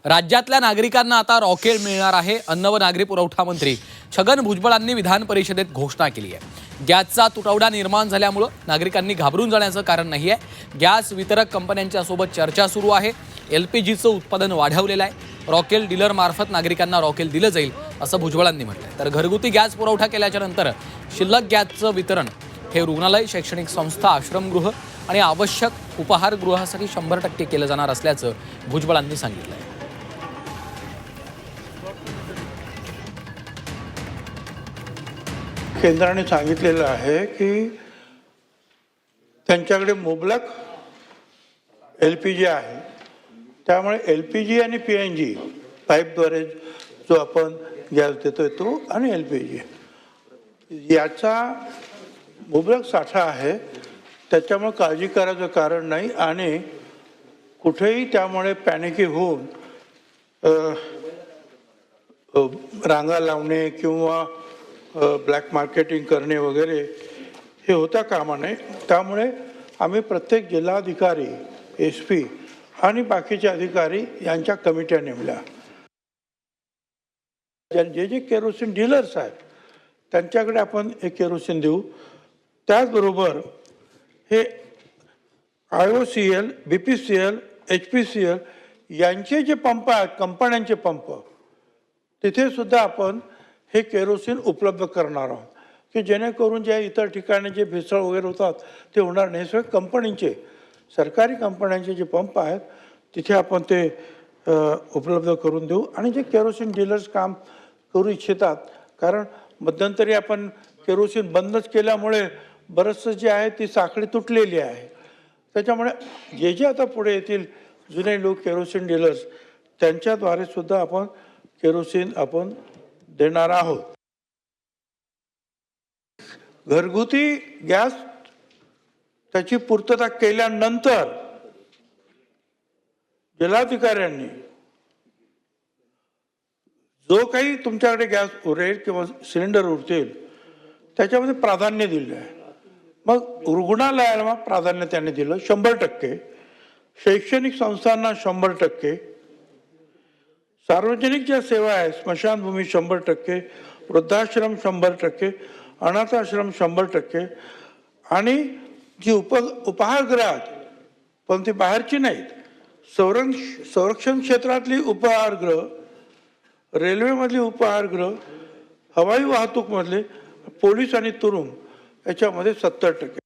राज्यातल्या नागरिकांना आता रॉकेल मिळणार आहे. अन्न व नागरी पुरवठा मंत्री छगन भुजबळांनी विधान परिषदेत घोषणा केली आहे. गॅसचा तुटवडा निर्माण झाल्यामुळे नागरिकांनी घाबरून जाण्याचं कारण नाही आहे. गॅस वितरक कंपन्यांच्या सोबत चर्चा सुरू आहे. एलपीजीचं उत्पादन वाढवलेलं आहे. रॉकेल डीलर मार्फत नागरिकांना रॉकेल दिलं जाईल असं भुजबळांनी म्हटलंय. तर घरगुती गॅस पुरवठा केल्याच्या नंतर शिल्लक गॅसचं वितरण हे रुग्णालय, शैक्षणिक संस्था, आश्रमगृह आणि आवश्यक उपाहारगृहासाठी 100% केलं जाणार असल्याचं भुजबळांनी सांगितलंय. केंद्राने सांगितलेलं आहे की त्यांच्याकडे मुबलक LPG आहे. त्यामुळे LPG आणि PNG पाईपद्वारे जो आपण गॅस देतोय तो आणि LPG याचा मुबलक साठा आहे. त्याच्यामुळे काळजी करायचं कारण नाही आणि कुठेही त्यामुळे पॅनिकी होऊन रांगा लावणे किंवा ब्लॅक मार्केटिंग करणे वगैरे हे होता कामा नये. त्यामुळे आम्ही प्रत्येक जिल्हाधिकारी, SP आणि बाकीचे अधिकारी यांच्या कमिट्या नेमल्या. जे केरोसिन डीलर्स आहेत त्यांच्याकडे आपण हे केरोसिन देऊ. त्याचबरोबर हे IOCL, BPCL, HPCL यांचे जे पंप आहेत, कंपन्यांचे पंप, तिथे सुद्धा आपण हे केरोसिन उपलब्ध करणार आहोत की जेणेकरून जे इतर ठिकाणी जे भेसळ वगैरे होतात ते होणार नाही. सगळे कंपनीचे, सरकारी कंपन्यांचे जे पंप आहेत तिथे आपण ते उपलब्ध करून देऊ. आणि जे केरोसिन डीलर्स काम करू इच्छितात, कारण मध्यंतरी आपण केरोसिन बंदच केल्यामुळे बरंचसं जे आहे ती साखळी तुटलेली आहे. त्याच्यामुळे जे आता पुढे येतील जुने लोक केरोसिन डीलर्स त्यांच्याद्वारे सुद्धा आपण केरोसिन आपण देणार आहोत. घरगुती गॅस त्याची पूर्तता केल्यानंतर जिल्हाधिकाऱ्यांनी जो काही तुमच्याकडे गॅस उरेल किंवा सिलेंडर उरतील त्याच्यामध्ये प्राधान्य दिलं आहे. मग रुग्णालयाला प्राधान्य त्यांनी दिलं 100%, शैक्षणिक संस्थांना 100%, सार्वजनिक ज्या सेवा आहेत स्मशानभूमी 100%, वृद्धाश्रम 100%, अनाथाश्रम 100%, आणि जी उपहारगृहात पण ती बाहेरची नाहीत, संरक्षण क्षेत्रातली उपहारगृह, रेल्वेमधली उपहारगृह, हवाई वाहतूकमधले, पोलीस आणि तुरुंग याच्यामध्ये 70%.